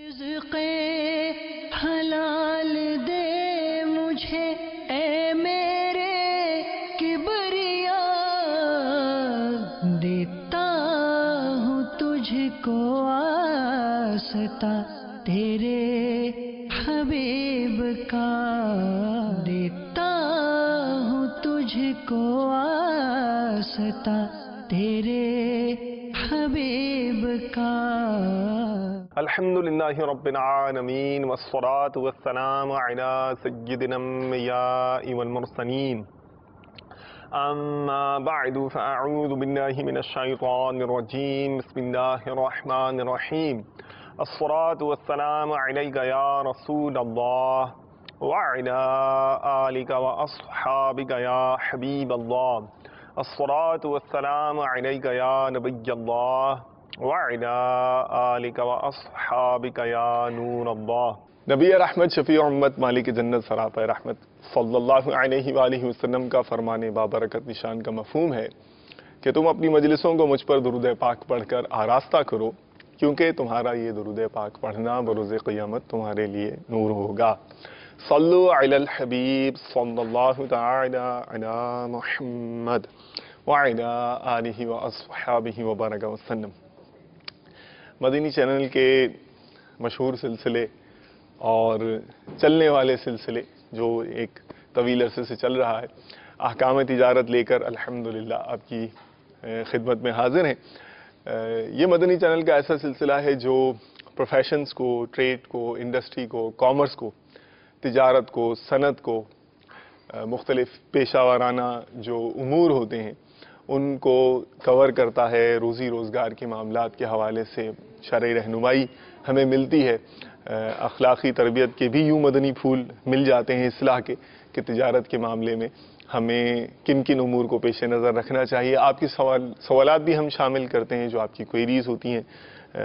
رزق حلال دے مجھے اے میرے کبریا، دیتا ہوں تجھ کو واسطہ تیرے حبیب کا، دیتا ہوں تجھ کو واسطہ تیرے حبیب کا۔ الحمدللہ رب العالمین والصلاة والسلام علی سیدنا الانبیاء والمرسلین، اما بعد فاعوذ باللہ من الشیطان الرجیم، بسم اللہ الرحمن الرحیم، الصلاة والسلام علیک یا رسول اللہ وعلی آلک واصحابک یا حبیب اللہ، الصلاة والسلام علیک یا نبی اللہ وعلی آلک واصحابک یا نور اللہ۔ نبی رحمت، شفیع امت، مالک جنت، سراپا رحمت صلی اللہ علیہ وآلہ وسلم کا فرمان بابرکت نشان کا مفہوم ہے کہ تم اپنی مجلسوں کو مجھ پر درود پاک پڑھ کر آراستہ کرو، کیونکہ تمہارا یہ درود پاک پڑھنا بروز قیامت تمہارے لیے نور ہوگا۔ صلو علی الحبیب صلی اللہ تعالی علی محمد وعلی آلہ واصحابہ وبارک وسلم۔ مدنی چینل کے مشہور سلسلے اور چلنے والے سلسلے جو ایک طویل عرصے سے چل رہا ہے، احکام تجارت لے کر الحمدللہ آپ کی خدمت میں حاضر ہیں۔ یہ مدنی چینل کا ایسا سلسلہ ہے جو پروفیشنز کو، ٹریڈ کو، انڈسٹری کو، کامرس کو، تجارت کو، صنعت کو، مختلف پیشہ ورانہ جو امور ہوتے ہیں ان کو کور کرتا ہے۔ روزی روزگار کے معاملات کے حوالے سے شرعی رہنمائی ہمیں ملتی ہے، اخلاقی تربیت کے بھی یوں مدنی پھول مل جاتے ہیں اصلاح کے، کہ تجارت کے معاملے میں ہمیں کن کن امور کو پیش نظر رکھنا چاہیے۔ آپ کی سوالات بھی ہم شامل کرتے ہیں، جو آپ کی کوئریز ہوتی ہیں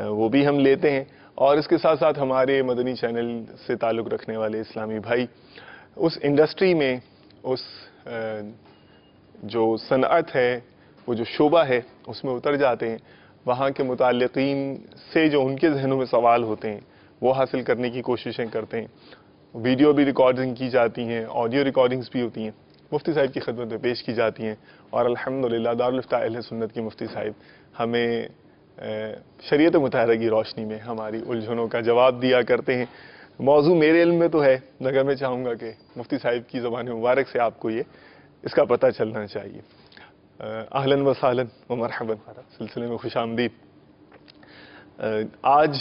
وہ بھی ہم لیتے ہیں، اور اس کے ساتھ ساتھ ہمارے مدنی چینل سے تعلق رکھنے والے اسلامی بھائی اس انڈسٹری میں، اس جو صنعت ہے، وہ جو شعبہ ہے، اس میں اتر جاتے ہیں، وہاں کے متعلقین سے جو ان کے ذہنوں میں سوال ہوتے ہیں وہ حاصل کرنے کی کوششیں کرتے ہیں۔ ویڈیو بھی ریکارڈنگ کی جاتی ہیں، آڈیو ریکارڈنگز بھی ہوتی ہیں، مفتی صاحب کی خدمت میں پیش کی جاتی ہیں، اور الحمدللہ دارالفتہ اہل سنت کے مفتی صاحب ہمیں شریعت مطہرہ کی روشنی میں ہماری الجھنوں کا جواب دیا کرتے ہیں۔ موضوع میرے علم میں تو ہے، مگر میں چاہوں گا کہ مفتی صاحب کی زبان مبارک سے آپ کو اس کا پتہ چلنا چاہیے۔ اہلاً و سہلاً و مرحباً، سلسلے میں خوش آمدید۔ آج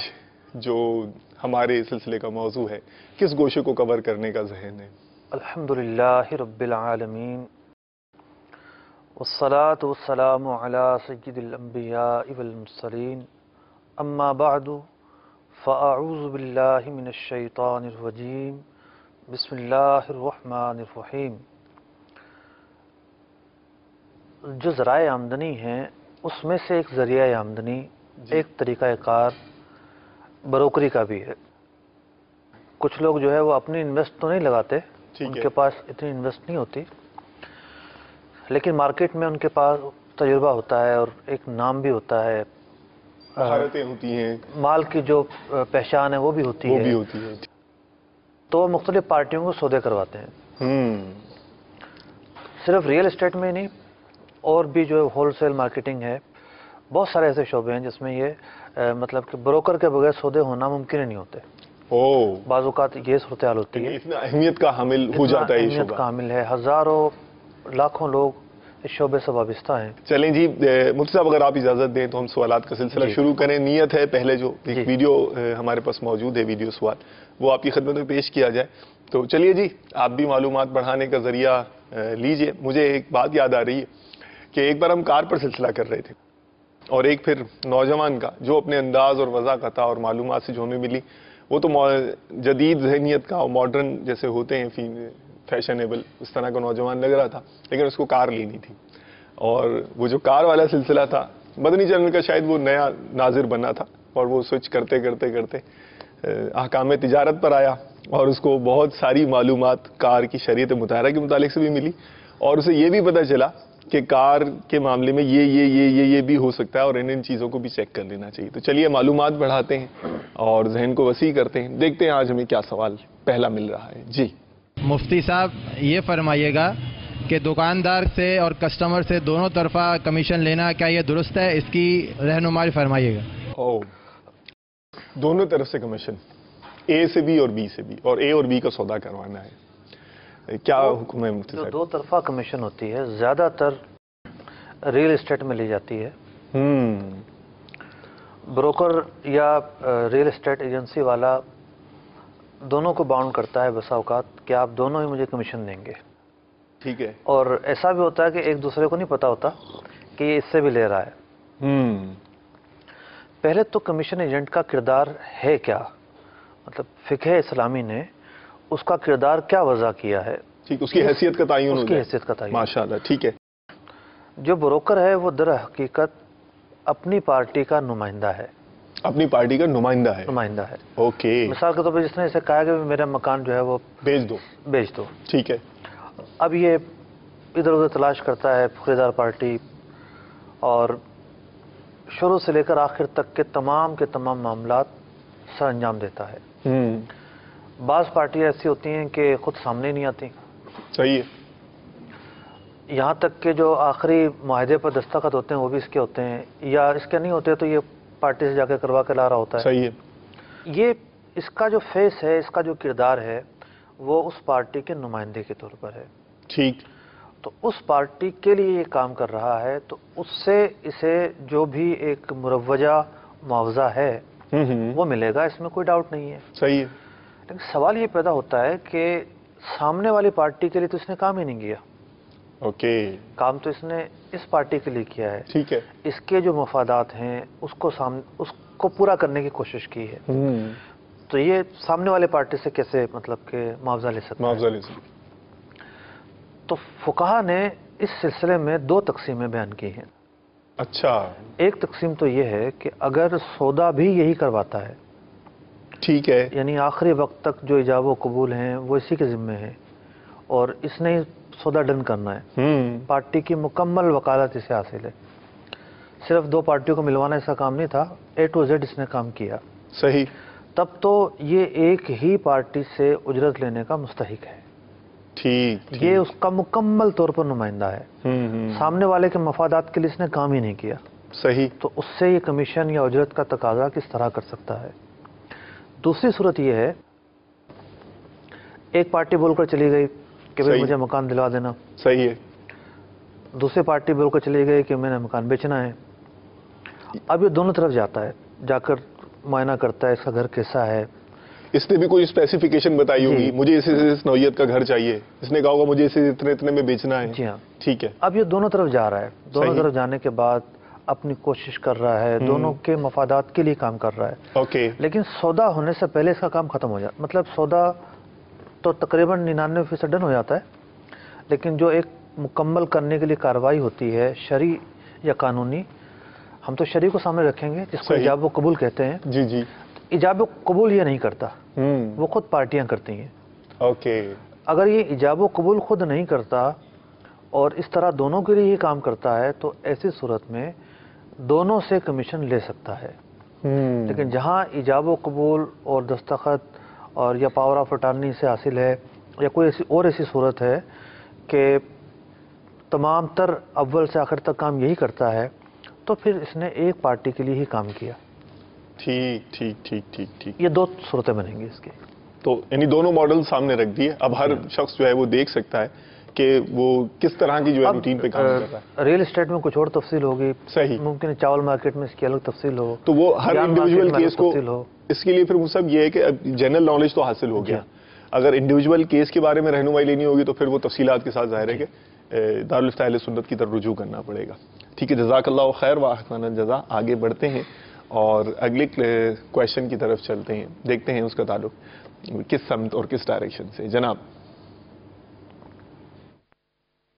جو ہمارے سلسلے کا موضوع ہے، کس گوشے کو کور کرنے کا ذہن ہے؟ الحمدللہ رب العالمین، والصلاة والسلام علی سید الانبیاء والمرسلین، اما بعد فاعوذ باللہ من الشیطان الرجیم، بسم اللہ الرحمن الرحیم۔ جو ذرائع آمدنی ہیں اس میں سے ایک ذریعہ آمدنی، ایک طریقہ کار بروکری کا بھی ہے۔ کچھ لوگ جو ہے وہ اپنی انویسٹ تو نہیں لگاتے، ان کے پاس اتنی انویسٹ نہیں ہوتی، لیکن مارکیٹ میں ان کے پاس تجربہ ہوتا ہے اور ایک نام بھی ہوتا ہے، مہارتیں ہوتی ہیں، مال کی جو پہچان ہے وہ بھی ہوتی ہے، تو وہ مختلف پارٹیوں کو سودے کرواتے ہیں۔ صرف ریئل اسٹیٹ میں نہیں، اور بھی جو ہول سیل مارکیٹنگ ہے، بہت سارے ایسے شعبے ہیں جس میں یہ مطلب کہ بروکر کے بغیر سودے ہونا ممکن ہی نہیں ہوتے۔ بعض اوقات یہ صورتحال ہوتی ہے، اتنا اہمیت کا حامل ہو جاتا ہے یہ اہمیت شعبہ، کا حامل ہے، ہزاروں لاکھوں لوگ اس شعبے سے وابستہ ہیں۔ چلیں جی مفتی صاحب، اگر آپ اجازت دیں تو ہم سوالات کا سلسلہ شروع کریں۔ نیت ہے پہلے جو ایک ویڈیو ہمارے پاس موجود ہے، ویڈیو سوال، وہ آپ کی خدمت میں پیش کیا جائے۔ تو چلیے جی، آپ بھی معلومات بڑھانے کا ذریعہ لیجئے۔ مجھے ایک بات یاد آ رہی ہے کہ ایک بار ہم کار پر سلسلہ کر رہے تھے، اور ایک پھر نوجوان کا جو اپنے انداز اور وضاحت اور معلومات سے جو ہمیں ملی، وہ تو جدید ذہنیت کا، ماڈرن جیسے ہوتے ہیں فیشنیبل، اس طرح کا نوجوان لگ رہا تھا، لیکن اس کو کار لینی تھی۔ اور وہ جو کار والا سلسلہ تھا، مدنی چینل کا شاید وہ نیا ناظر بنا تھا، اور وہ سوئچ کرتے کرتے کرتے احکام تجارت پر آیا، اور اس کو بہت ساری معلومات کار کی شریعت مطہرہ کے متعلق سے بھی ملی، اور اسے یہ بھی پتہ چلا کہ کار کے معاملے میں یہ بھی ہو سکتا ہے اور ان چیزوں کو بھی چیک کر لینا چاہیے. تو چلیے معلومات بڑھاتے ہیں اور ذہن کو وسیع کرتے ہیں. دیکھتے ہیں آج ہمیں کیا سوال پہلا مل رہا ہے. جی مفتی صاحب یہ فرمائیے گا کہ دکاندار سے اور کسٹمر سے دونوں طرفہ کمیشن لینا کیا یہ درست ہے؟ اس کی رہنمائی فرمائیے گا. دونوں طرف سے کمیشن, اے سے بھی اور بی سے بھی, اور اے اور بی کا سودا کروانا ہے, کیا حکم ہے مفتی صاحب؟ دو طرفہ کمیشن ہوتی ہے, زیادہ تر ریئل اسٹیٹ میں لی جاتی ہے. بروکر یا ریئل اسٹیٹ ایجنسی والا دونوں کو باؤنڈ کرتا ہے بسا اوقات کہ آپ دونوں ہی مجھے کمیشن دیں گے. ٹھیک ہے. اور ایسا بھی ہوتا ہے کہ ایک دوسرے کو نہیں پتا ہوتا کہ یہ اس سے بھی لے رہا ہے. پہلے تو کمیشن ایجنٹ کا کردار ہے کیا, مطلب فقہ اسلامی نے اس کا کردار کیا وضع کیا ہے, ٹھیک, اس کی حیثیت کا تعین, اس کی حیثیت کا تعین. ماشاءاللہ, ٹھیک ہے. جو بروکر ہے وہ در حقیقت اپنی پارٹی کا نمائندہ ہے. اپنی پارٹی کا نمائندہ ہے. اوکے. مثال کے طور پہ جس نے اسے کہا کہ میرا مکان جو ہے وہ بیچ دو. ٹھیک ہے. اب یہ ادھر ادھر تلاش کرتا ہے خریدار پارٹی, اور شروع سے لے کر آخر تک کے تمام معاملات سر انجام دیتا ہے. بعض پارٹیاں ایسی ہوتی ہیں کہ خود سامنے نہیں آتی. صحیح ہے. یہاں تک کہ جو آخری معاہدے پر دستخط ہوتے ہیں وہ بھی اس کے ہوتے ہیں, یا اس کے نہیں ہوتے تو یہ پارٹی سے جا کے کروا کے لا رہا ہوتا ہے. صحیح ہے. یہ اس کا جو فیس ہے, اس کا جو کردار ہے, وہ اس پارٹی کے نمائندے کے طور پر ہے. ٹھیک. تو اس پارٹی کے لیے یہ کام کر رہا ہے, تو اس سے اسے جو بھی ایک مروجہ معاوضہ ہے وہ ملے گا, اس میں کوئی ڈاؤٹ نہیں ہے. صحیح ہے. لیکن سوال یہ پیدا ہوتا ہے کہ سامنے والی پارٹی کے لیے تو اس نے کام ہی نہیں کیا. اوکے. کام تو اس نے اس پارٹی کے لیے کیا ہے. ٹھیک ہے. اس کے جو مفادات ہیں اس کو پورا کرنے کی کوشش کی ہے. تو یہ سامنے والے پارٹی سے کیسے مطلب کہ معاوضہ لے سکتا ہے؟ تو فقہا نے اس سلسلے میں دو تقسیمیں بیان کی ہیں. اچھا. ایک تقسیم تو یہ ہے کہ اگر سودا بھی یہی کرواتا ہے, ٹھیک ہے, یعنی آخری وقت تک جو ایجاب و قبول ہیں وہ اسی کے ذمے ہیں, اور اس نے سودا ڈن کرنا ہے, پارٹی کی مکمل وکالت اسے حاصل ہے, صرف دو پارٹیوں کو ملوانا اس کا کام نہیں تھا, اے ٹو زیڈ اس نے کام کیا. صحیح. تب تو یہ ایک ہی پارٹی سے اجرت لینے کا مستحق ہے. ٹھیک. یہ اس کا مکمل طور پر نمائندہ ہے. سامنے والے کے مفادات کے لیے اس نے کام ہی نہیں کیا. صحیح. تو اس سے یہ کمیشن یا اجرت کا تقاضا کس طرح کر سکتا ہے؟ دوسری صورت یہ ہے, ایک پارٹی بول کر چلی گئی کہ بھائی مجھے مکان دلوا دینا. صحیح ہے. دوسری پارٹی بول کر چلی گئی کہ میں نے مکان بیچنا ہے. اب یہ دونوں طرف جاتا ہے, جا کر معائنہ کرتا ہے اس کا گھر کیسا ہے. اس نے بھی کوئی اسپیسیفیکیشن بتائی ہوگی, مجھے اس نوعیت کا گھر چاہیے, اس نے کہا ہوگا مجھے اسے اتنے میں بیچنا ہے. جی ہاں. ٹھیک ہے. اب یہ دونوں طرف جا رہا ہے, دونوں طرف جانے کے بعد اپنی کوشش کر رہا ہے, دونوں کے مفادات کے لیے کام کر رہا ہے. اوکے. لیکن سودا ہونے سے پہلے اس کا کام ختم ہو جاتا, مطلب سودا تو تقریباً 99% ڈن ہو جاتا ہے, لیکن جو ایک مکمل کرنے کے لیے کارروائی ہوتی ہے شرعی یا قانونی, ہم تو شرعی کو سامنے رکھیں گے جس کو ایجاب و قبول کہتے ہیں. جی جی. ایجاب و قبول یہ نہیں کرتا, وہ خود پارٹیاں کرتی ہیں. اوکے. اگر یہ ایجاب و قبول خود نہیں کرتا اور اس طرح دونوں کے لیے ہی کام کرتا ہے تو ایسی صورت میں دونوں سے کمیشن لے سکتا ہے. لیکن جہاں ایجاب و قبول اور دستخط اور یا پاور آف اٹارنی سے حاصل ہے, یا کوئی ایسی صورت ہے کہ تمام تر اول سے آخر تک کام یہی کرتا ہے, تو پھر اس نے ایک پارٹی کے لیے ہی کام کیا. ٹھیک ٹھیک ٹھیک ٹھیک ٹھیک. یہ دو صورتیں بنیں گی اس کی. تو یعنی دونوں ماڈل سامنے رکھ دیے, اب ہر شخص جو ہے وہ دیکھ سکتا ہے کہ وہ کس طرح کی جو ہے روٹین پہ کام کر رہا ہے. ریئل اسٹیٹ میں کچھ اور تفصیل ہوگی, صحیح, ممکن ہے چاول مارکیٹ میں اس کی الگ تفصیل ہو, تو وہ ہر انڈیویجول کیس کو, اس کے لیے پھر وہ سب یہ ہے کہ جنرل نالج تو حاصل ہو گیا. اگر انڈیویجول کیس کے بارے میں رہنمائی لینی ہوگی تو پھر وہ تفصیلات کے ساتھ ظاہر ہے کہ دارالفتہ اہل سنت کی طرف رجوع کرنا پڑے گا. ٹھیک ہے, جزاک اللہ خیر و احسن الجزا. آگے بڑھتے ہیں اور اگلے کویشچن کی طرف چلتے ہیں, دیکھتے ہیں اس کا تعلق کس سمت اور کس ڈائریکشن سے. جناب.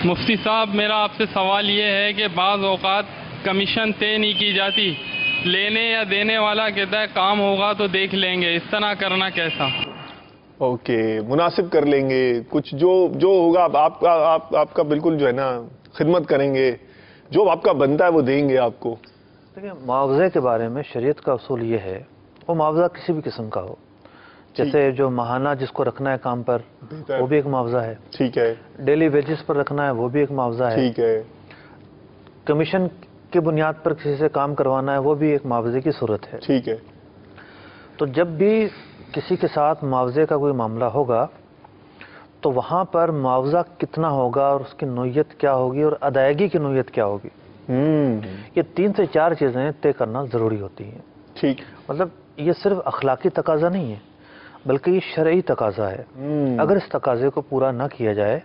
مفتی صاحب, میرا آپ سے سوال یہ ہے کہ بعض اوقات کمیشن طے نہیں کی جاتی, لینے یا دینے والا کہتا ہے کام ہوگا تو دیکھ لیں گے, اس طرح کرنا کیسا؟ اوکے, مناسب کر لیں گے, کچھ جو ہوگا آپ کا بالکل جو ہے نا خدمت کریں گے, جو آپ کا بنتا ہے وہ دیں گے آپ کو. دیکھیں, معاوضے کے بارے میں شریعت کا اصول یہ ہے, وہ معاوضہ کسی بھی قسم کا ہو, جیسے جو ماہانہ جس کو رکھنا ہے کام پر وہ بھی ایک معاوضہ ہے, ٹھیک ہے, ڈیلی ویجز پر رکھنا ہے وہ بھی ایک معاوضہ ہے, ٹھیک ہے, کمیشن کی بنیاد پر کسی سے کام کروانا ہے وہ بھی ایک معاوضے کی صورت ہے, ٹھیک ہے. تو جب بھی کسی کے ساتھ معاوضے کا کوئی معاملہ ہوگا تو وہاں پر معاوضہ کتنا ہوگا اور اس کی نوعیت کیا ہوگی اور ادائیگی کی نوعیت کیا ہوگی, یہ 3 سے 4 چیزیں طے کرنا ضروری ہوتی ہیں. ٹھیک, مطلب یہ صرف اخلاقی تقاضا نہیں ہے بلکہ یہ شرعی تقاضا ہے. اگر اس تقاضے کو پورا نہ کیا جائے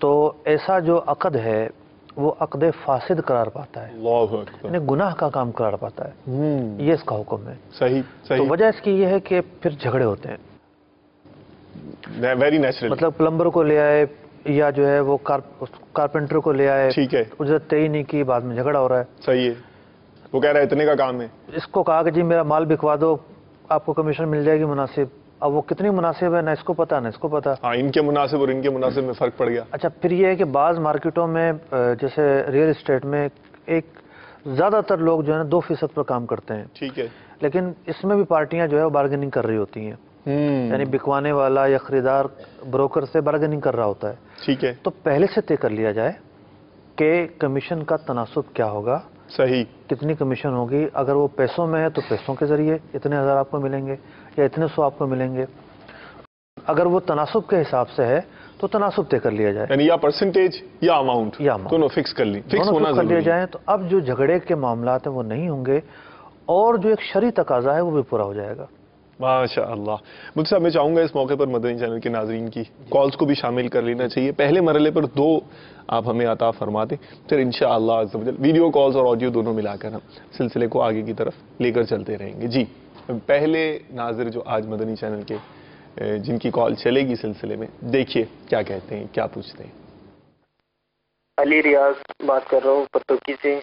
تو ایسا جو عقد ہے وہ عقد فاسد قرار پاتا ہے, اللہ اکبر, یعنی گناہ کا کام قرار پاتا ہے. یہ اس کا حکم ہے. صحیح, تو صحیح, وجہ اس کی یہ ہے کہ پھر جھگڑے ہوتے ہیں. ویری نیچرل, مطلب پلمبر کو لے آئے یا جو ہے وہ کارپینٹر کو لے آئے, ٹھیک ہے, اجرت طے ہی نہیں کی, بعد میں جھگڑا ہو رہا ہے. صحیح ہے, وہ کہہ رہا ہے اتنے کا کام ہے, اس کو کہا کہ جی میرا مال بکوا دو, آپ کو کمیشن مل جائے گی مناسب. اب وہ کتنی مناسب ہے نہ اس کو پتا نہ اس کو پتا. ہاں, ان کے مناسب اور ان کے مناسب میں فرق پڑ گیا. اچھا, پھر یہ ہے کہ بعض مارکیٹوں میں جیسے ریئل اسٹیٹ میں ایک زیادہ تر لوگ جو ہے نا 2% پر کام کرتے ہیں, ٹھیک ہے, لیکن اس میں بھی پارٹیاں جو ہے وہ بارگیننگ کر رہی ہوتی ہیں, یعنی بکوانے والا یا خریدار بروکر سے بارگیننگ کر رہا ہوتا ہے. ٹھیک ہے, تو پہلے سے طے کر لیا جائے کہ کمیشن کا تناسب کیا ہوگا, صحیح, کتنی کمیشن ہوگی. اگر وہ پیسوں میں ہے تو پیسوں کے ذریعے اتنے ہزار آپ کو ملیں گے یا اتنے 100 آپ کو ملیں گے. اگر وہ تناسب کے حساب سے ہے تو تناسب طے کر لیا جائے, یعنی یا پرسنٹیج یا اماؤنٹ, دونوں فکس کر لی, فکس ہونا کر لیا ضروری جائیں. تو اب جو جھگڑے کے معاملات ہیں وہ نہیں ہوں گے اور جو ایک شرعی تقاضا ہے وہ بھی پورا ہو جائے گا. ماشاء اللہ. مجھ سے میں چاہوں گا اس موقع پر مدنی چینل کے ناظرین کی کالز کو بھی شامل کر لینا چاہیے. پہلے مرحلے پر 2 آپ ہمیں عطا فرما دیں, پھر انشاءاللہ عز و جل ویڈیو کالز اور آڈیو دونوں ملا کر ہم سلسلے کو آگے کی طرف لے کر چلتے رہیں گے. جی, پہلے ناظر جو آج مدنی چینل کے جن کی کال چلے گی سلسلے میں, دیکھیے کیا کہتے ہیں, کیا پوچھتے ہیں. علی ریاض بات کر رہا ہوں پتوکی سے.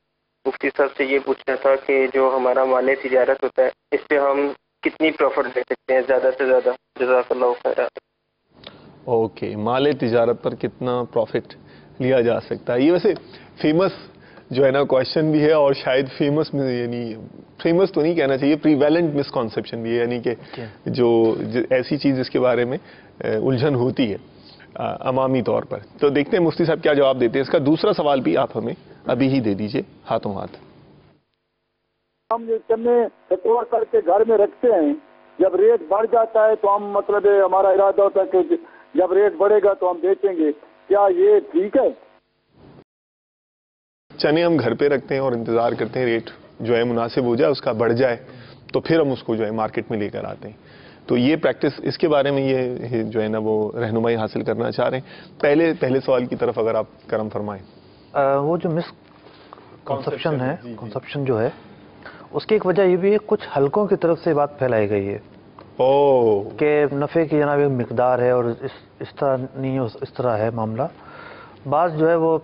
مفتی صاحب سے یہ پوچھنا تھا کہ جو ہمارا مال تجارت ہوتا ہے اس پہ ہم کتنی پروفٹ لے سکتے ہیں زیادہ سے زیادہ؟ جزاک اللہ خیر. اوکے, مال تجارت پر کتنا پروفٹ لیا جا سکتا ہے, یہ ویسے فیمس جو ہے نا کوشچن بھی ہے, اور شاید فیمس یعنی فیمس تو نہیں کہنا چاہیے, پریویلنٹ مسکانسیپشن بھی ہے, یعنی کہ جو ایسی چیز جس کے بارے میں الجھن ہوتی ہے عوامی طور پر. تو دیکھتے ہیں مفتی صاحب کیا جواب دیتے ہیں. اس کا دوسرا سوال بھی آپ ہمیں ابھی ہی دے دیجئے ہاتھوں ہاتھ. ہم یہ چنے اسٹور کر کے گھر میں رکھتے ہیں, جب ریٹ بڑھ جاتا ہے تو ہم مطلب ہمارا ارادہ ہوتا ہے کہ جب ریٹ بڑھے گا تو ہم بیچیں گے, کیا یہ ٹھیک ہے؟ چنے ہم گھر پہ رکھتے ہیں اور انتظار کرتے ہیں ریٹ جو ہے مناسب ہو جائے, اس کا بڑھ جائے تو پھر ہم اس کو جو ہے مارکیٹ میں لے کر آتے ہیں. تو یہ پریکٹس, اس کے بارے میں یہ جو ہے نا وہ رہنمائی حاصل کرنا چاہ رہے ہیں. پہلے سوال کی طرف اگر آپ کرم فرمائیں. وہ جو مس کنسپشن ہے, کنسپشن جو ہے اس کی ایک وجہ یہ بھی ہے, کچھ حلقوں کی طرف سے بات پھیلائی گئی ہے کہ نفع کی جناب ایک مقدار ہے اور اس طرح نہیں, اس طرح ہے معاملہ. بعض جو ہے وہ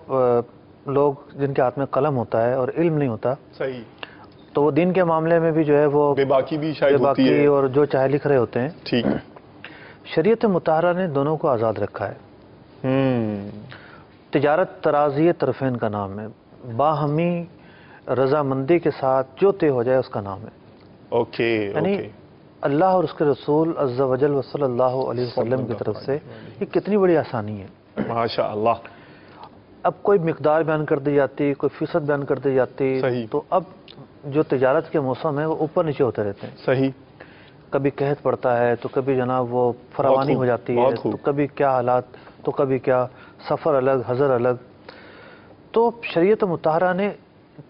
لوگ جن کے ہاتھ میں قلم ہوتا ہے اور علم نہیں ہوتا, صحیح, تو وہ دین کے معاملے میں بھی جو ہے وہ بے باکی بھی شاید ہوتی ہے, اور جو چاہے لکھ رہے ہوتے ہیں. ٹھیک ہے, شریعت مطہرہ نے دونوں کو آزاد رکھا ہے. تجارت ترازی طرفین کا نام ہے, باہمی رضامندی کے ساتھ جو طے ہو جائے اس کا نام ہے. اوکے, یعنی اللہ اور اس کے رسول عز و جل و صلی اللہ علیہ وسلم کی طرف سے یہ کتنی بڑی آسانی ہے. ماشاء اللہ. اب کوئی مقدار بیان کر دی جاتی, کوئی فیصد بیان کر دی جاتی, تو اب جو تجارت کے موسم ہے وہ اوپر نیچے ہوتے رہتے ہیں. صحیح, کبھی قحط پڑتا ہے تو کبھی جناب وہ فراوانی ہو جاتی ہے, تو کبھی کیا حالات, تو کبھی کیا سفر الگ, حضر الگ. تو شریعت مطہرہ نے,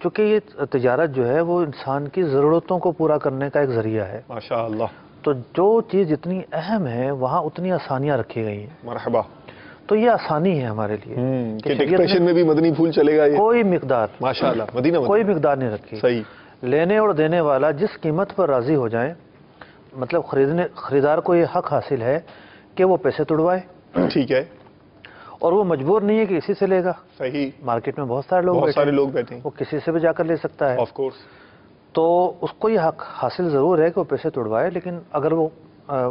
چونکہ یہ تجارت جو ہے وہ انسان کی ضرورتوں کو پورا کرنے کا ایک ذریعہ ہے. ماشاء اللہ. تو جو چیز اتنی اہم ہے وہاں اتنی آسانیاں رکھی گئی ہیں. مرحبا. تو یہ آسانی ہے ہمارے لیے کہ ڈکٹیشن میں بھی مدنی پھول چلے گا. کوئی مقدار, ماشاءاللہ, مدینہ کوئی مقدار نہیں رکھی. صحیح. لینے اور دینے والا جس قیمت پر راضی ہو جائیں, مطلب خریدار کو یہ حق حاصل ہے کہ وہ پیسے توڑوائے. ٹھیک ہے, اور وہ مجبور نہیں ہے کہ اسی سے لے گا. صحیح. مارکیٹ میں بہت سارے لوگ بیٹھے ہیں, وہ کسی سے بھی جا کر لے سکتا ہے. Of course. تو اس کو یہ حق حاصل ضرور ہے کہ وہ پیسے توڑوائے, لیکن اگر وہ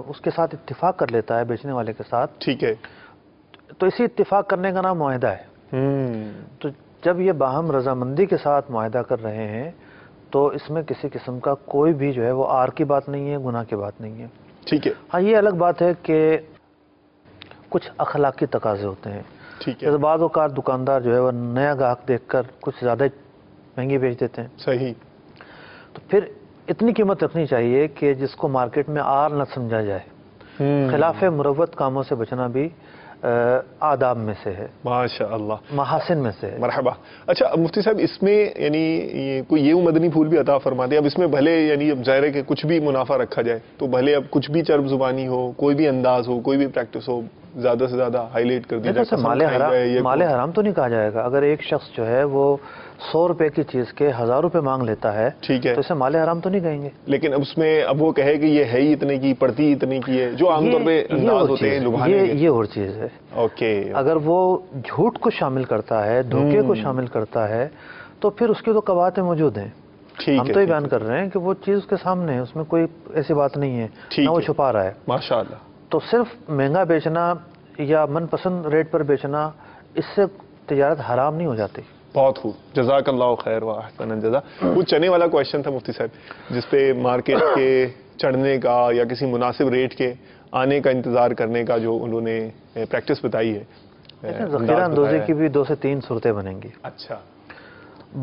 اس کے ساتھ اتفاق کر لیتا ہے بیچنے والے کے ساتھ, ٹھیک ہے, تو اسی اتفاق کرنے کا نام معاہدہ ہے. تو جب یہ باہم رضامندی کے ساتھ معاہدہ کر رہے ہیں تو اس میں کسی قسم کا کوئی بھی جو ہے وہ آر کی بات نہیں ہے، گناہ کی بات نہیں ہے. ٹھیک ہے. ہاں یہ الگ بات ہے کہ کچھ اخلاقی تقاضے ہوتے ہیں. ٹھیک ہے. بعض اوقات دکاندار جو ہے وہ نیا گاہک دیکھ کر کچھ زیادہ مہنگی بیچ دیتے ہیں. صحیح. تو پھر اتنی قیمت رکھنی چاہیے کہ جس کو مارکیٹ میں آر نہ سمجھا جائے. خلاف مروت کاموں سے بچنا بھی آداب میں سے ہے، ماشاء اللہ، محاسن میں سے ہے. مرحبا. اچھا مفتی صاحب، اس میں یعنی کوئی یہ مدنی پھول بھی عطا فرما دے. اب اس میں بھلے یعنی اب ظاہر ہے کہ کچھ بھی منافع رکھا جائے تو بھلے اب کچھ بھی چرب زبانی ہو، کوئی بھی انداز ہو، کوئی بھی پریکٹس ہو، زیادہ سے زیادہ ہائی لائٹ کر دیا جائے. مال حرام تو نہیں کہا جائے گا. اگر ایک شخص جو ہے وہ 100 روپے کی چیز کے 1000 روپے مانگ لیتا ہے، ٹھیک ہے، تو اسے مال حرام تو نہیں کہیں گے. لیکن اب اس میں اب وہ کہے کہ یہ ہے ہی اتنے کی، پڑتی اتنے کی ہے، جو عام طور پہ انداز ہوتے ہیں لبھانے کے، یہ اور چیز ہے. اوکے. اگر وہ جھوٹ کو شامل کرتا ہے، دھوکے کو شامل کرتا ہے، تو پھر اس کی تو قواعد موجود ہیں. ہم تو یہ بیان کر رہے ہیں کہ وہ چیز اس کے سامنے ہے، اس میں کوئی ایسی بات نہیں ہے، نہ وہ چھپا رہا ہے. ماشاءاللہ. تو صرف مہنگا بیچنا یا من پسند ریٹ پر بیچنا، اس سے تجارت حرام نہیں ہو جاتی. بہت خوب، جزاک اللہ خیر و احسن الجزا. وہ چنے والا کویشچن تھا مفتی صاحب، جس پہ مارکیٹ کے چڑھنے کا یا کسی مناسب ریٹ کے آنے کا انتظار کرنے کا جو انہوں نے پریکٹس بتائی ہے. ذخیرہ اندوزی کی بھی 2 سے 3 صورتیں بنیں گی. اچھا.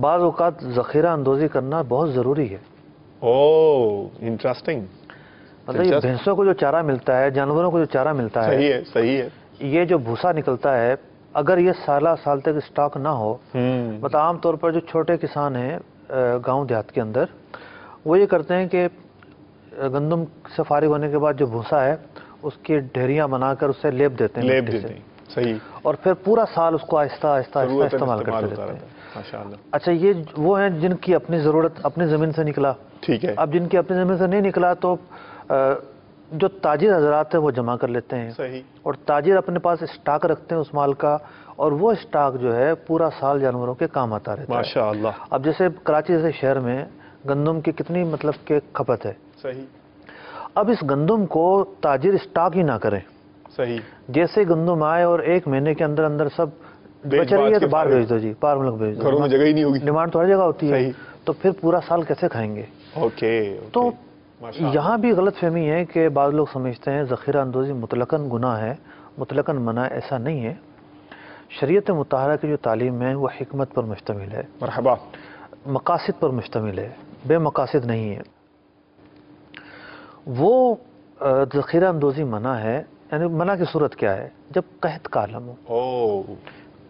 بعض اوقات ذخیرہ اندوزی کرنا بہت ضروری ہے. انٹرسٹنگ. مطلب یہ بھینسوں کو جو چارہ ملتا ہے، جانوروں کو جو چارہ ملتا ہے، صحیح ہے، صحیح ہے، یہ جو بھوسا نکلتا ہے، اگر یہ سال تک اسٹاک نہ ہو، مطلب عام طور پر جو چھوٹے کسان ہیں گاؤں دیہات کے اندر، وہ یہ کرتے ہیں کہ گندم سے فارغ ہونے کے بعد جو بھوسا ہے اس کی ڈھیریاں بنا کر اسے لیپ دیتے ہیں. صحیح. اور پھر پورا سال اس کو آہستہ آہستہ استعمال کرتے رہتے ہیں. ماشاءاللہ. اچھا، یہ وہ ہیں جن کی اپنی ضرورت اپنی زمین سے نکلا. ٹھیک ہے. اب جن کی اپنی زمین سے نہیں نکلا تو جو تاجر حضرات ہیں وہ جمع کر لیتے ہیں. صحیح. اور تاجر اپنے پاس اسٹاک رکھتے ہیں اس مال کا، اور وہ اسٹاک جو ہے پورا سال جانوروں کے کام آتا رہتا ہے. ماشاءاللہ. اب جیسے کراچی جیسے شہر میں گندم کی کتنی مطلب کہ کھپت ہے. صحیح. اب اس گندم کو تاجر اسٹاک ہی نہ کریں. صحیح. جیسے گندم آئے اور 1 مہینے کے اندر اندر سب بچ رہی ہے تو باہر بھیج دو جی، باہر ملک بھیج دو. گھروں میں جگہ ہی نہیں ہوگی، ڈیمانڈ تو ہر جگہ ہوتی ہے. تو پھر پورا سال کیسے کھائیں گے؟ اوکے. تو یہاں بھی غلط فہمی ہے کہ بعض لوگ سمجھتے ہیں ذخیرہ اندوزی مطلقاً گناہ ہے، مطلقاً منع. ایسا نہیں ہے. شریعت مطہرہ کی جو تعلیم ہے وہ حکمت پر مشتمل ہے. مرحبا. مقاصد پر مشتمل ہے، بے مقاصد نہیں ہے. وہ ذخیرہ اندوزی منع ہے. یعنی منع کی صورت کیا ہے؟ جب قحط کا عالم ہو،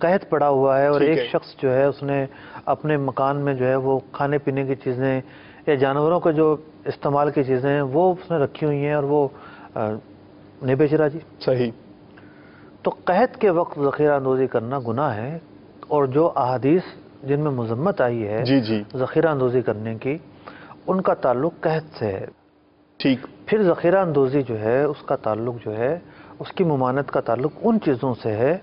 قحط پڑا ہوا ہے اور ایک شخص جو ہے اس نے اپنے مکان میں جو ہے وہ کھانے پینے کی چیزیں یا جانوروں کے جو استعمال کی چیزیں ہیں وہ اس نے رکھی ہوئی ہیں اور وہ نہیں بیچ رہا جی. صحیح. تو قحط کے وقت ذخیرہ اندوزی کرنا گناہ ہے. اور جو احادیث جن میں مذمت آئی ہے ذخیرہ اندوزی کرنے کی، ان کا تعلق قحط سے ہے. ٹھیک. پھر ذخیرہ اندوزی جو ہے اس کا تعلق جو ہے، اس کی ممانعت کا تعلق ان چیزوں سے ہے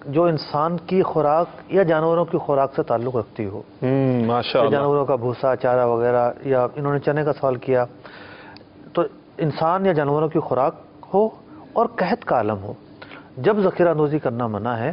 جو انسان کی خوراک یا جانوروں کی خوراک سے تعلق رکھتی ہو. ماشاءاللہ. جانوروں کا بھوسا، چارہ وغیرہ، یا انہوں نے چنے کا سوال کیا، تو انسان یا جانوروں کی خوراک ہو اور قحط کا عالم ہو، جب ذخیرہ اندوزی کرنا منع ہے.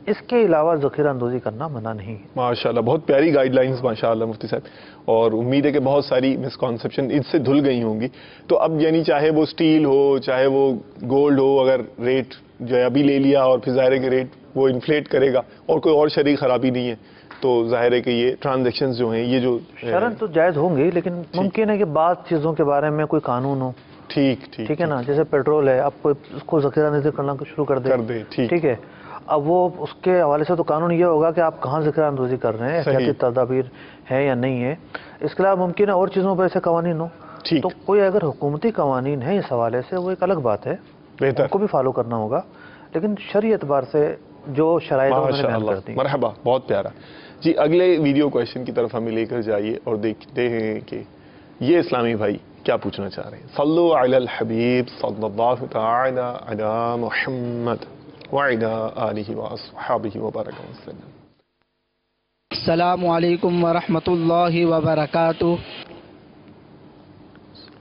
اس کے علاوہ ذخیرہ اندوزی کرنا منع نہیں ہے. ماشاءاللہ. بہت پیاری گائیڈ لائنز ماشاءاللہ مفتی صاحب، اور امید ہے کہ بہت ساری مسکانسیپشن اس سے دھل گئی ہوں گی. تو اب یعنی چاہے وہ سٹیل ہو، چاہے وہ گولڈ ہو، اگر ریٹ جو ہے ابھی لے لیا اور پھر ظاہر ہے کہ ریٹ وہ انفلیٹ کرے گا اور کوئی اور شرعی خرابی نہیں ہے، تو ظاہر ہے کہ یہ ٹرانزیکشنز جو ہیں یہ جو شرعاً تو جائز ہوں گی، لیکن ممکن ہے کہ بعض چیزوں کے بارے میں کوئی قانون ہو. ٹھیک ہے نا. جیسے پیٹرول ہے، اب کوئی اس کو ذخیرہ اندوزی کرنا شروع کر دے. ٹھیک ہے. اب وہ اس کے حوالے سے تو قانون یہ ہوگا کہ آپ کہاں ذخیرہ اندوزی کر رہے ہیں، احتیاطی تدابیر ہے یا نہیں ہے. اس کے علاوہ ممکن ہے اور چیزوں پر ایسے قوانین ہو. تو کوئی اگر حکومتی قوانین ہیں اس حوالے سے وہ ایک الگ بات ہے، ان کو بھی فالو کرنا ہوگا. لیکن شرعی اعتبار سے جو شرائط میں نے بیان کر دی. مرحبا. بہت پیارا جی. اگلے ویڈیو کویشچن کی طرف ہمیں لے کر جائیے اور دیکھتے ہیں کہ یہ اسلامی بھائی کیا پوچھنا چاہ رہے ہیں. صلو علی الحبیب صلی اللہ تعالی علی محمد وعلی آلہ واصحابہ وبارک وسلم. السلام علیکم ورحمۃ اللہ وبرکاتہ.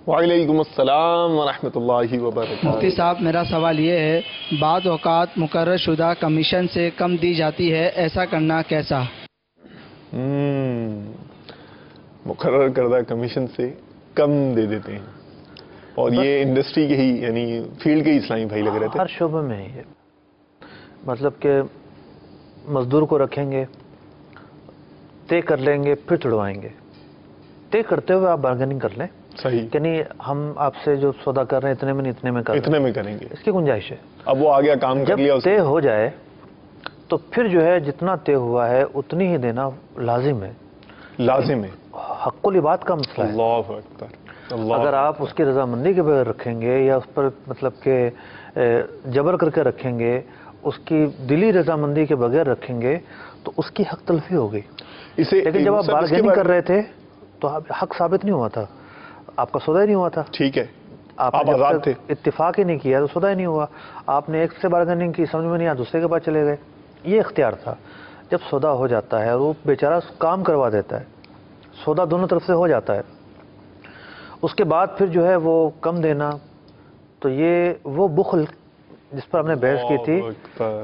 وعلیکم السلام ورحمۃ اللہ وبرکاتہ۔ مفتی صاحب میرا سوال یہ ہے، بعض اوقات مقرر شدہ کمیشن سے کم دی جاتی ہے، ایسا کرنا کیسا؟ مقرر کردہ کمیشن سے کم دے دیتے ہیں، اور یہ انڈسٹری کے ہی یعنی فیلڈ کے ہی اسلامی بھائی لگ رہے تھے۔ ہر شعبے میں ہے یہ، مطلب کہ مزدور کو رکھیں گے، طے کر لیں گے، پھر چھڑوائیں گے، طے کرتے ہوئے آپ بارگیننگ کر لیں، صحیح کہ نہیں ہم آپ سے جو سودا کر رہے ہیں اتنے میں نہیں اتنے میں کر رہے ہیں، اتنے میں کریں گے، اس کی گنجائش ہے۔ اب وہ آگے کام کر لیا جب طے ہو جائے تو پھر جو ہے جتنا طے ہوا ہے اتنی ہی دینا لازم ہے، لازم ہے، حق العباد کا مسئلہ ہے۔ اللہ اکبر، اللہ اگر آپ اس کی رضامندی کے بغیر رکھیں گے یا اس پر مطلب کہ جبر کر کے رکھیں گے، اس کی دلی رضامندی کے بغیر رکھیں گے تو اس کی حق تلفی ہوگی۔ لیکن جب آپ بارگیننگ کر رہے تھے تو حق ثابت نہیں ہوا تھا، آپ کا سودا ہی نہیں ہوا تھا، ٹھیک ہے، آپ آزاد تھے، اتفاق ہی نہیں کیا تو سودا ہی نہیں ہوا۔ آپ نے ایک سے بارگیننگ کی، سمجھ میں نہیں آیا، دوسرے کے پاس چلے گئے، یہ اختیار تھا۔ جب سودا ہو جاتا ہے اور وہ بیچارہ کام کروا دیتا ہے، سودا دونوں طرف سے ہو جاتا ہے، اس کے بعد پھر جو ہے وہ کم دینا، تو یہ وہ بخل جس پر ہم نے بحث کی تھی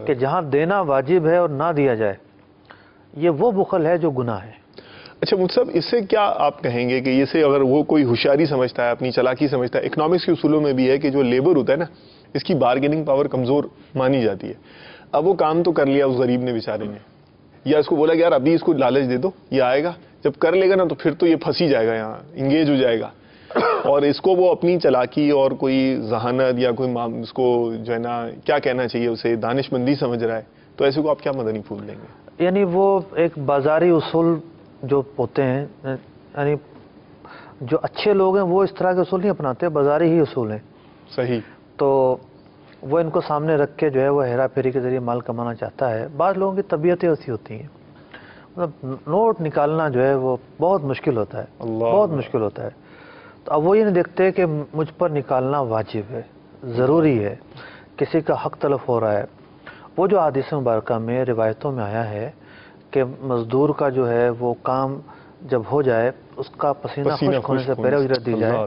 کہ جہاں دینا واجب ہے اور نہ دیا جائے، یہ وہ بخل ہے جو گناہ ہے۔ اچھا مفتی صاحب، اس سے کیا آپ کہیں گے کہ اسے اگر وہ کوئی ہوشیاری سمجھتا ہے، اپنی چالاکی سمجھتا ہے، اکنامکس کے اصولوں میں بھی ہے کہ جو لیبر ہوتا ہے نا، اس کی بارگیننگ پاور کمزور مانی جاتی ہے۔ اب وہ کام تو کر لیا اس غریب نے بیچارے نے، یا اس کو بولا کہ یار ابھی اس کو لالچ دے دو، یہ آئے گا، جب کر لے گا نا تو پھر تو یہ پھنسی جائے گا، یہاں انگیج ہو جائے گا، اور اس کو وہ اپنی چالاکی اور کوئی ذہانت یا کوئی اس کو جو ہے نا کیا کہنا چاہیے اسے دانش مندی سمجھ رہا ہے، تو ایسے کو آپ کیا مدنی پھول دیں گے؟ یعنی وہ ایک بازاری اصول جو ہوتے ہیں، یعنی جو اچھے لوگ ہیں وہ اس طرح کے اصول نہیں اپناتے، بازاری ہی اصول ہیں، صحیح، تو وہ ان کو سامنے رکھ کے جو ہے وہ ہیرا پھیری کے ذریعے مال کمانا چاہتا ہے۔ بعض لوگوں کی طبیعتیں ایسی ہوتی ہیں، مطلب نوٹ نکالنا جو ہے وہ بہت مشکل ہوتا ہے، بہت مشکل ہوتا ہے، تو اب وہ یہ نہیں دیکھتے کہ مجھ پر نکالنا واجب ہے، ضروری ہے، کسی کا حق تلف ہو رہا ہے۔ وہ جو حدیث مبارکہ میں روایتوں میں آیا ہے کہ مزدور کا جو ہے وہ کام جب ہو جائے اس کا پسینہ خشک ہونے سے پہلے اجرت دی جائے،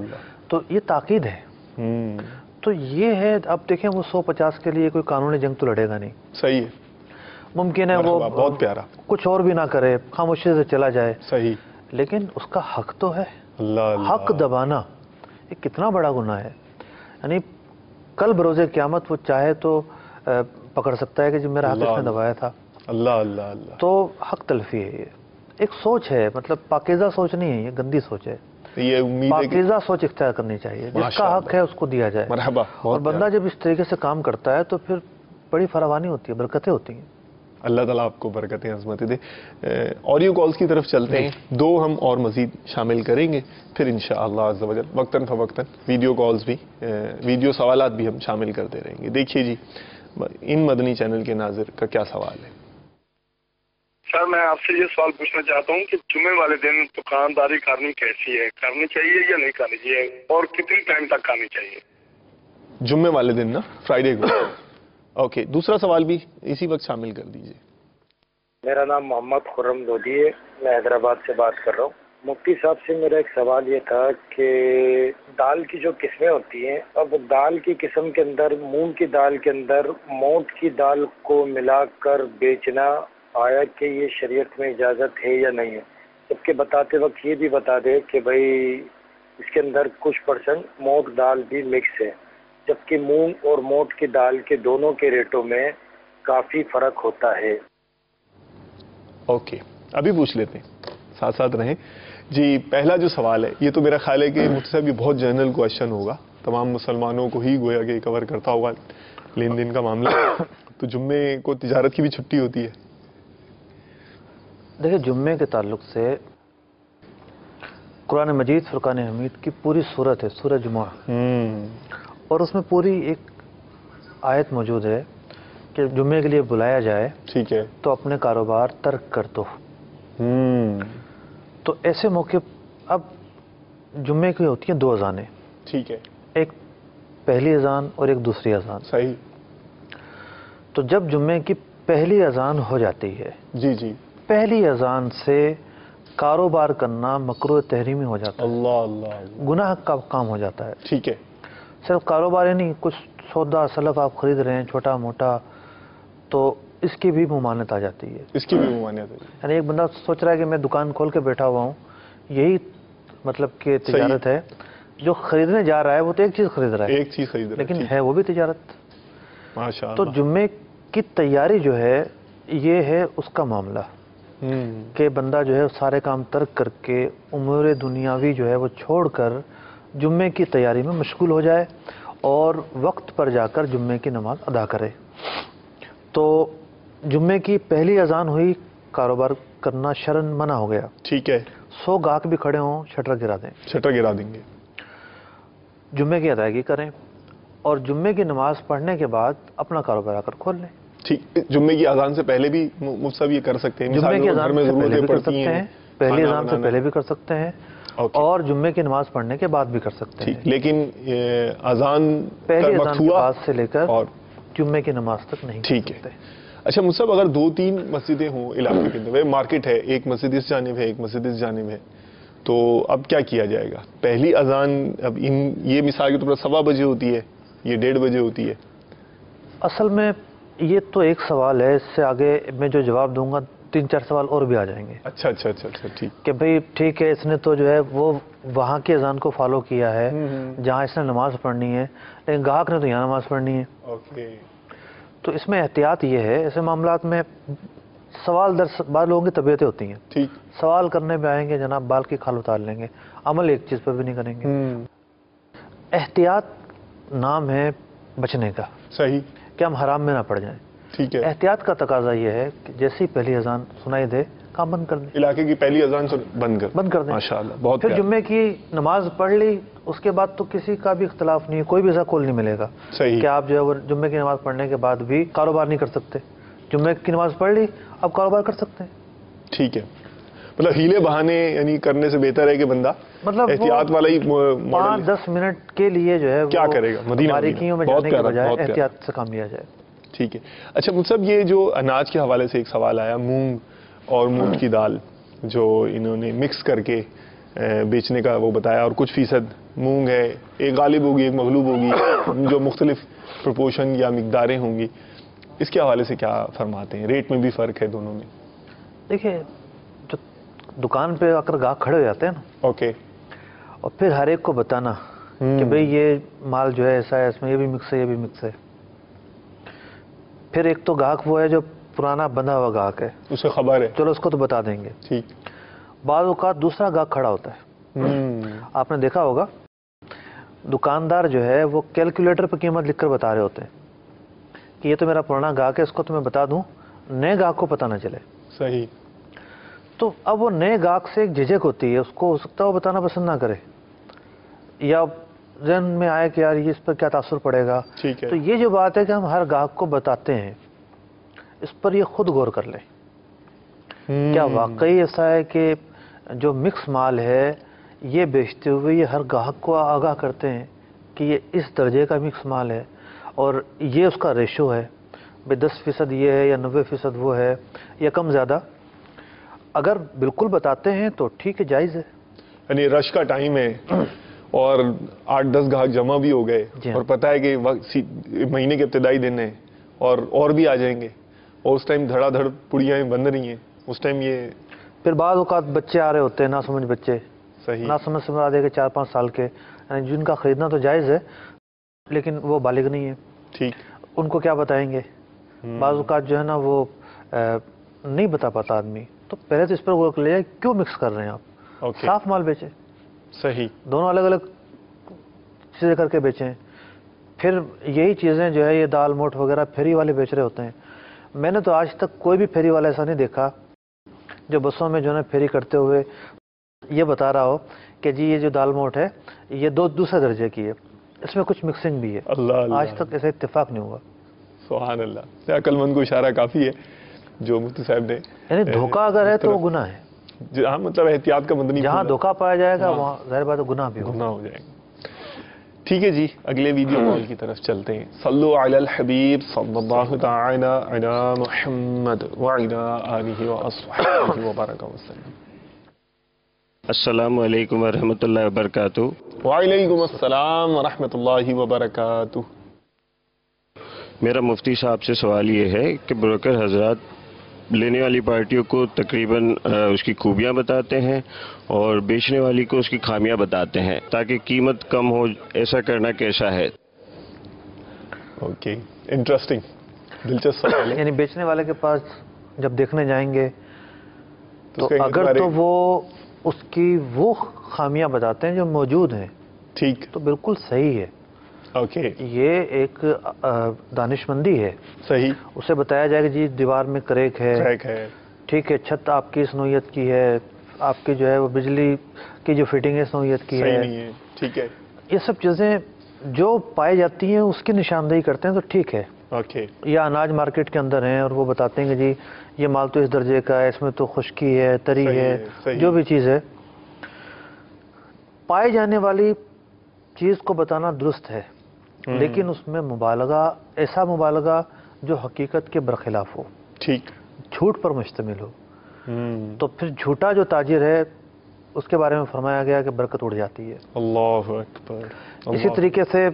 تو یہ تاکید ہے۔ تو یہ ہے، اب دیکھیں وہ 150 کے لیے کوئی قانونی جنگ تو لڑے گا نہیں، صحیح ہے، ممکن ہے وہ بہت پیارا کچھ اور بھی نہ کرے، خاموشی سے چلا جائے، صحیح، لیکن اس کا حق تو ہے۔ اللہ حق دبانا یہ کتنا بڑا گناہ ہے، یعنی کل بروز قیامت وہ چاہے تو پکڑ سکتا ہے کہ جو میرا حق اس نے دبایا تھا، اللہ اللہ اللہ، تو حق تلفی ہے۔ یہ ایک سوچ ہے، مطلب پاکیزہ سوچ نہیں ہے، یہ گندی سوچ ہے۔ یہ امید ہے کہ پاکیزہ سوچ اختیار کرنی چاہیے، جس کا حق ہے اس کو دیا جائے، مرحبا، اور بندہ جب اس طریقے سے کام کرتا ہے تو پھر بڑی فراوانی ہوتی ہے، برکتیں ہوتی ہیں۔ اللہ تعالیٰ آپ کو برکتیں عظمتیں دے۔ آڈیو کالز کی طرف چلتے ہیں، دو ہم اور مزید شامل کریں گے، پھر انشاءاللہ عز و جل وقتاً فوقتاً ویڈیو کالز بھی، ویڈیو سوالات بھی ہم شامل کرتے رہیں گے۔ دیکھیے جی ان مدنی چینل کے ناظر کا کیا سوال ہے۔ سر میں آپ سے یہ سوال پوچھنا چاہتا ہوں کہ جمعے والے دن دکانداری کرنی کیسی ہے، کرنی چاہیے یا نہیں کرنی چاہیے، اور کتنی ٹائم تک کرنی چاہیے؟ جمعے والے دن نا، فرائیڈے کو، اوکے۔ دوسرا سوال بھی اسی وقت شامل کر دیجئے۔ میرا نام محمد خرم لودھی ہے، میں حیدرآباد سے بات کر رہا ہوں۔ مفتی صاحب سے میرا ایک سوال یہ تھا کہ دال کی جو قسمیں ہوتی ہیں، اب دال کی قسم کے اندر مونگ کی دال کے اندر موٹ کی دال کو ملا کر بیچنا، آیا کہ یہ شریعت میں اجازت ہے یا نہیں ہے؟ جبکہ بتاتے وقت یہ بھی بتا دے کہ بھائی اس کے اندر کچھ % موٹ دال بھی مکس ہے، جبکہ مونگ اور موٹ کی دال کے دونوں کے ریٹوں میں کافی فرق ہوتا ہے۔ اوکے، ابھی پوچھ لیتے ہیں، ساتھ ساتھ رہیں جی۔ پہلا جو سوال ہے یہ تو میرا خیال ہے کہ مفتی صاحب یہ بہت جنرل کویشچن ہوگا، تمام مسلمانوں کو ہی گویا کہ کور کرتا ہوگا لین دین کا معاملہ، تو جمعے کو تجارت کی بھی چھٹی ہوتی ہے۔ دیکھیں جمعے کے تعلق سے قرآن مجید فرقان حمید کی پوری صورت ہے، سورہ جمعہ، اور اس میں پوری ایک آیت موجود ہے کہ جمعے کے لیے بلایا جائے، ٹھیک ہے، تو اپنے کاروبار ترک کر دو۔ تو ایسے موقع اب جمعے کی ہوتی ہیں 2 اذانیں، ٹھیک ہے، ایک پہلی اذان اور ایک دوسری اذان، صحیح۔ تو جب جمعے کی پہلی اذان ہو جاتی ہے، جی جی، پہلی اذان سے کاروبار کرنا مکروہ تحریمی ہو جاتا ہے، اللہ اللہ، گناہ کا کام ہو جاتا ہے. ٹھیک ہے. صرف کاروبار ہی نہیں، کچھ سودا سلف آپ خرید رہے ہیں چھوٹا موٹا، تو اس کی بھی ممانعت آ جاتی ہے. اس کی بھی ممانعت ہے. یعنی ایک بندہ سوچ رہا ہے کہ میں دکان کھول کے بیٹھا ہوا ہوں، یہی مطلب کہ تجارت ہے. جو خریدنے جا رہا ہے وہ تو ایک چیز خرید رہا ہے، ایک چیز خرید رہا ہے، لیکن ہے وہ بھی تجارت. ماشاء تو اللہ. جمعے کی تیاری جو ہے یہ ہے اس کا معاملہ کہ بندہ جو ہے سارے کام ترک کر کے امور دنیاوی جو ہے وہ چھوڑ کر جمعے کی تیاری میں مشغول ہو جائے اور وقت پر جا کر جمعے کی نماز ادا کرے. تو جمعے کی پہلی اذان ہوئی، کاروبار کرنا شرعاً منع ہو گیا. ٹھیک ہے. 100 گاہک بھی کھڑے ہوں شٹر گرا دیں، شٹر گرا دیں گے. جمعے کی ادائیگی کریں اور جمعے کی نماز پڑھنے کے بعد اپنا کاروبار آ کر کھول لیں. ٹھیک. جمعے کی اذان سے پہلے بھی مفتی صاحب یہ کر سکتے ہیں؟ جمعے کی اذان سے پہلے بھی کر سکتے ہیں، پہلی اذان سے پہلے بھی کر سکتے ہیں، اور جمعے کی نماز پڑھنے کے بعد بھی کر سکتے ہیں. لیکن اذان پہلی اذان کے بعد سے لے کر جمعے کی نماز تک نہیں. ٹھیک ہے. اچھا مصعب، اگر 2-3 مسجدیں ہوں علاقے کے اندر، مارکیٹ ہے، ایک مسجد اس جانب ہے، ایک مسجد اس جانب ہے، تو اب کیا کیا جائے گا؟ پہلی اذان اب یہ مثال کے طور پر 7:15 بجے ہوتی ہے، یہ 1:30 بجے ہوتی ہے. اصل میں یہ تو ایک سوال ہے، اس سے آگے میں جو جواب دوں گا 3-4 سوال اور بھی آ جائیں گے. اچھا اچھا اچھا اچھا. ٹھیک کہ بھئی ٹھیک ہے، اس نے تو جو ہے وہ وہاں کی اذان کو فالو کیا ہے جہاں اس نے نماز پڑھنی ہے، لیکن گاہک نے تو یہاں نماز پڑھنی ہے. اوکے. تو اس میں احتیاط یہ ہے، ایسے معاملات میں سوال در بعض لوگوں کی طبیعتیں ہوتی ہیں. ٹھیک. سوال کرنے پہ آئیں گے جناب بال کی کھال اتار لیں گے، عمل ایک چیز پہ بھی نہیں کریں گے. احتیاط نام ہے بچنے کا. صحیح. کہ ہم حرام میں نہ پڑ جائیں. ٹھیک ہے. احتیاط کا تقاضا یہ ہے کہ جیسی پہلی اذان سنائی دے کام بند کر دیں. علاقے کی پہلی اذان بند کر دیں. ماشاءاللہ. بہت پھر جمعے کی نماز پڑھ لی، اس کے بعد تو کسی کا بھی اختلاف نہیں ہے، کوئی بھی ایسا قول نہیں ملے گا کہ آپ جو ہے جمعے کی نماز پڑھنے کے بعد بھی کاروبار نہیں کر سکتے. جمعے کی نماز پڑھ لی، اب کاروبار کر سکتے ہیں. ٹھیک ہے. مطلب ہیلے بہانے یعنی کرنے سے بہتر ہے کہ بندہ مطلب احتیاط والا ہی 5-10 منٹ کے لیے جو ہے کیا کرے گا، باریکیوں میں جانے کے بجائے احتیاط سے کام لیا جائے. ٹھیک ہے. اچھا مصعب، یہ جو اناج کے حوالے سے ایک سوال آیا، مونگ اور مونگ کی دال جو انہوں نے مکس کر کے بیچنے کا وہ بتایا، اور کچھ فیصد مونگ ہے، ایک غالب ہوگی ایک مغلوب ہوگی، جو مختلف پروپورشن یا مقداریں ہوں گی، اس کے حوالے سے کیا فرماتے ہیں؟ ریٹ میں بھی فرق ہے دونوں میں؟ دیکھیں، جو دکان پہ آ کر گاہک کھڑے ہو جاتے ہیں نا، اوکے، اور پھر ہر ایک کو بتانا کہ بھئی یہ مال جو ہے ایسا ہے، اس میں یہ بھی مکس ہے یہ بھی مکس ہے. پھر ایک تو گاہک وہ ہے جو پرانا بندھا ہوا گاہک ہے، اسے خبر ہے، چلو اس کو تو بتا دیں گے. ٹھیک. بعض اوقات دوسرا گاہک کھڑا ہوتا ہے. آپ نے دیکھا ہوگا دکاندار جو ہے وہ کیلکولیٹر پہ قیمت لکھ کر بتا رہے ہوتے ہیں کہ یہ تو میرا پرانا گاہک ہے، اس کو تو میں بتا دوں، نئے گاہک کو پتہ نہ چلے. صحیح. تو اب وہ نئے گاہک سے ایک جھجک ہوتی ہے، اس کو ہو سکتا ہے وہ بتانا پسند نہ کرے، یا ذہن میں آئے کہ یار یہ اس پر کیا تاثر پڑے گا. تو یہ جو بات ہے کہ ہم ہر گاہک کو بتاتے ہیں، اس پر یہ خود غور کر لیں. کیا واقعی ایسا ہے کہ جو مکس مال ہے یہ بیچتے ہوئے یہ ہر گاہک کو آگاہ کرتے ہیں کہ یہ اس درجے کا مکس مال ہے اور یہ اس کا ریشو ہے، بھئی 10% یہ ہے یا 90% وہ ہے یا کم زیادہ؟ اگر بالکل بتاتے ہیں تو ٹھیک ہے، جائز ہے. یعنی رش کا ٹائم ہے اور 8-10 گاہک جمع بھی ہو گئے اور پتہ ہے کہ مہینے کے ابتدائی دن ہیں اور بھی آ جائیں گے، اور اس ٹائم دھڑا دھڑ پڑیاں بن رہی ہیں، اس ٹائم یہ پھر بعض اوقات بچے آ رہے ہوتے ہیں، نہ سمجھ بچے. صحیح. نہ سمجھ سے مراد ہے کہ 4-5 سال کے، یعنی جن کا خریدنا تو جائز ہے لیکن وہ بالغ نہیں ہے. ٹھیک. ان کو کیا بتائیں گے؟ بعض اوقات جو ہے نا وہ نہیں بتا پاتا آدمی. تو پہلے تو اس پر غور کر لیا کیوں مکس کر رہے ہیں آپ. صاف مال بیچیں. صحیح. دونوں الگ الگ چیزیں کر کے بیچیں. پھر یہی چیزیں جو ہے یہ دال موٹ وغیرہ پھیری والے بیچ رہے ہوتے ہیں. میں نے تو آج تک کوئی بھی پھیری والا ایسا نہیں دیکھا جو بسوں میں جو ہے پھیری کرتے ہوئے یہ بتا رہا ہو کہ جی یہ جو دال موٹ ہے یہ دوسرے درجے کی ہے، اس میں کچھ مکسنگ بھی ہے. اللہ آج تک ایسا اتفاق نہیں ہوا. سبحان اللہ. عقل مند کو اشارہ کافی ہے جو مفتی صاحب نے. یعنی دھوکہ اگر ہے تو وہ گناہ ہے. ہاں، مطلب احتیاط کا مدنی، جہاں دھوکہ پایا جائے گا وہاں ظاہر بات ہے گناہ بھی ہو جائے گا. ٹھیک ہے جی، اگلے ویڈیو کال کی طرف چلتے ہیں. صلو علی الحبیب صلی اللہ تعالی علی محمد وعلی آلہ واصحابہ وبارک وسلم. السلام علیکم ورحمۃ اللہ وبرکاتہ. وعلیکم السلام ورحمۃ اللہ وبرکاتہ. میرا مفتی صاحب سے سوال یہ ہے کہ بروکر حضرات لینے والی پارٹیوں کو تقریباً اس کی خوبیاں بتاتے ہیں اور بیچنے والی کو اس کی خامیاں بتاتے ہیں تاکہ قیمت کم ہو. ایسا کرنا کیسا ہے؟ اوکے، انٹرسٹنگ، دلچسپ سوال ہے. یعنی بیچنے والے کے پاس جب دیکھنے جائیں گے تو اگر تو وہ اس کی وہ خامیاں بتاتے ہیں جو موجود ہیں، ٹھیک، تو بالکل صحیح ہے. اوکے، یہ ایک دانش مندی ہے. صحیح. اسے بتایا جائے کہ جی دیوار میں کریک ہے، ٹھیک ہے، چھت آپ کی اس نوعیت کی ہے، آپ کی جو ہے وہ بجلی کی جو فٹنگ ہے اس نوعیت کی ہے، ٹھیک ہے. یہ سب چیزیں جو پائی جاتی ہیں اس کی نشاندہی کرتے ہیں تو ٹھیک ہے. اوکے. یا اناج مارکیٹ کے اندر ہیں اور وہ بتاتے ہیں کہ جی یہ مال تو اس درجے کا ہے، اس میں تو خشکی ہے، تری ہے، جو بھی چیز ہے. پائی جانے والی چیز کو بتانا درست ہے، لیکن اس میں مبالغہ، ایسا مبالغہ جو حقیقت کے برخلاف ہو، ٹھیک، جھوٹ پر مشتمل ہو، تو پھر جھوٹا جو تاجر ہے اس کے بارے میں فرمایا گیا کہ برکت اڑ جاتی ہے. اللہ اکبر. اسی طریقے سے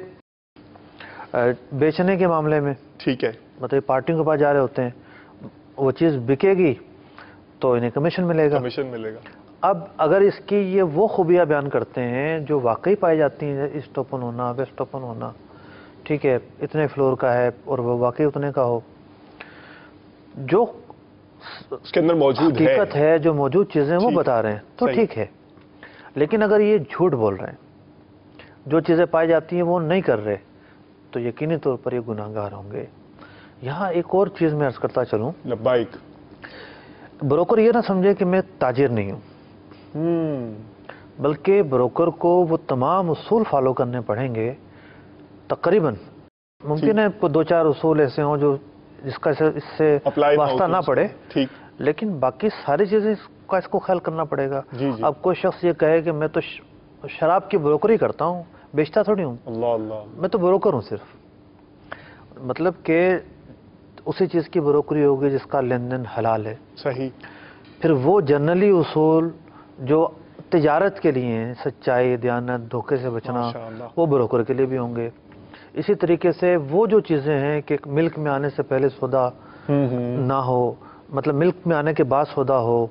بیچنے کے معاملے میں، ٹھیک ہے، مطلب پارٹیوں کے پاس جا رہے ہوتے ہیں، وہ چیز بکے گی تو انہیں کمیشن ملے گا. اب اگر اس کی یہ وہ خوبیاں بیان کرتے ہیں جو واقعی پائی جاتی ہیں، ایسٹ اوپن ہونا، ویسٹ اوپن ہونا، ٹھیک ہے، اتنے فلور کا ہے اور وہ واقعی اتنے کا ہو، جو اس کے اندر موجود حقیقت ہے، جو موجود چیزیں وہ بتا رہے ہیں تو ٹھیک ہے. لیکن اگر یہ جھوٹ بول رہے ہیں، جو چیزیں پائی جاتی ہیں وہ نہیں کر رہے، تو یقینی طور پر یہ گناہ گار ہوں گے. یہاں ایک اور چیز میں عرض کرتا چلوں. لبیک. بروکر یہ نہ سمجھے کہ میں تاجر نہیں ہوں، بلکہ بروکر کو وہ تمام اصول فالو کرنے پڑیں گے. تقریباً ممکن ہے کوئی 2-4 اصول ایسے ہوں جو جس کا اس سے واسطہ نہ پڑے، لیکن باقی ساری چیزیں اس کو خیال کرنا پڑے گا. اب کوئی شخص یہ کہے کہ میں تو شراب کی بروکری کرتا ہوں، بیچتا تھوڑی ہوں، میں تو بروکر ہوں صرف، مطلب کہ اسی چیز کی بروکری ہوگی جس کا لین دین حلال ہے. صحیح. پھر وہ جنرلی اصول جو تجارت کے لیے ہیں، سچائی، دیانت، دھوکے سے بچنا، وہ بروکر کے لیے بھی ہوں گے. اسی طریقے سے وہ جو چیزیں ہیں کہ ملک میں آنے سے پہلے سودا نہ ہو، مطلب ملک میں آنے کے بعد سودا ہو،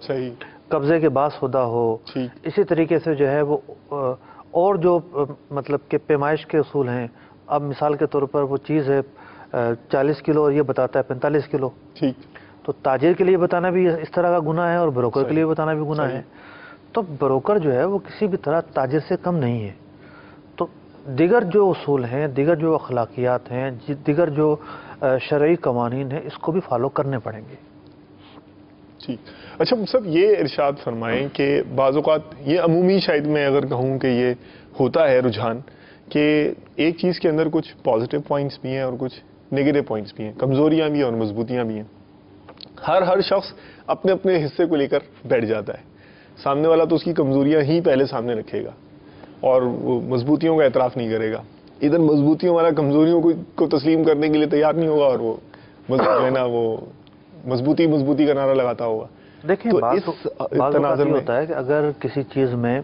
قبضے کے بعد سودا ہو. اسی طریقے سے جو ہے وہ اور جو مطلب کہ پیمائش کے اصول ہیں. اب مثال کے طور پر وہ چیز ہے 40 کلو اور یہ بتاتا ہے 45 کلو، تو تاجر کے لیے بتانا بھی اس طرح کا گناہ ہے اور بروکر کے لیے بتانا بھی گناہ ہے. تو بروکر جو ہے وہ کسی بھی طرح تاجر سے کم نہیں ہے. تو دیگر جو اصول ہیں، دیگر جو اخلاقیات ہیں، دیگر جو شرعی قوانین ہیں، اس کو بھی فالو کرنے پڑیں گے. ٹھیک. اچھا صاحب، یہ ارشاد فرمائیں کہ بعض اوقات یہ عمومی شاید میں اگر کہوں کہ یہ ہوتا ہے رجحان کہ ایک چیز کے اندر کچھ پازیٹیو پوائنٹس بھی ہیں اور کچھ نیگیٹو پوائنٹس بھی ہیں، کمزوریاں بھی ہیں اور مضبوطیاں بھی ہیں. ہر شخص اپنے اپنے حصے کو لے کر بیٹھ جاتا ہے. سامنے والا تو اس کی کمزوریاں ہی پہلے سامنے رکھے گا اور وہ مضبوطیوں کا اعتراف نہیں کرے گا. ادھر مضبوطیوں والا کمزوریوں کو تسلیم کرنے کے لیے تیار نہیں ہوگا اور وہ وہ مضبوطی کا نعرہ لگاتا ہوگا. دیکھیں بعض اوقات ہوتا ہے کہ اگر کسی چیز میں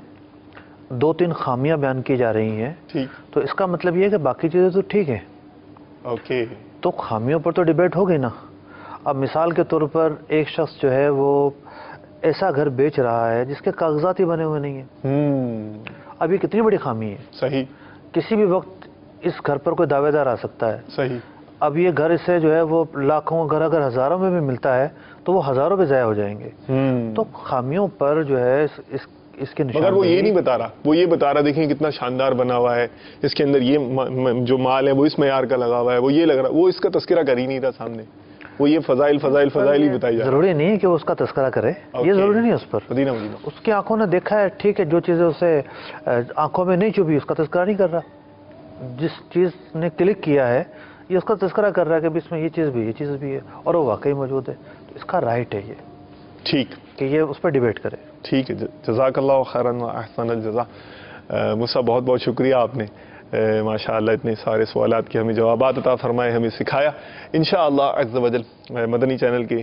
2-3 خامیاں بیان کی جا رہی ہیں تو اس کا مطلب یہ ہے کہ باقی چیزیں تو ٹھیک ہیں. اوکے. تو خامیوں پر تو ڈیبیٹ ہوگی نا. اب مثال کے طور پر ایک شخص جو ہے وہ ایسا گھر بیچ رہا ہے جس کے کاغذات ہی بنے ہوئے نہیں ہیں. اب یہ کتنی بڑی خامی ہے. صحیح. کسی بھی وقت اس گھر پر کوئی دعوے دار آ سکتا ہے. صحیح. اب یہ گھر اسے جو ہے وہ لاکھوں گھر اگر ہزاروں میں بھی ملتا ہے تو وہ ہزاروں پہ ضائع ہو جائیں گے. تو خامیوں پر جو ہے اس کے نشان، مگر وہ یہ نہیں بتا رہا، وہ یہ بتا رہا دیکھیں کتنا شاندار بنا ہوا ہے، اس کے اندر یہ جو مال ہے وہ اس معیار کا لگا ہوا ہے، وہ یہ لگ رہا، وہ اس کا تذکرہ کر ہی نہیں رہا سامنے. وہ یہ فضائل ہی بتائی جا رہا. ضروری نہیں ہے کہ وہ اس کا تذکرہ کرے، یہ ضروری نہیں ہے اس پر. اس کی آنکھوں نے دیکھا ہے، ٹھیک ہے، جو چیزیں اسے آنکھوں میں نہیں چبھی اس کا تذکرہ نہیں کر رہا. جس چیز نے کلک کیا ہے یہ اس کا تذکرہ کر رہا ہے کہ اس میں یہ چیز بھی ہے اور وہ واقعی موجود ہے. تو اس کا رائٹ ہے یہ، ٹھیک، کہ یہ اس پر ڈیبیٹ کرے. ٹھیک ہے. جزاک اللہ خیراً و احسن الجزا. مصعب بہت بہت شکریہ، آپ نے ماشاءاللہ اتنے سارے سوالات کے ہمیں جوابات عطا فرمائے، ہمیں سکھایا. انشاءاللہ عز و جل مدنی چینل کے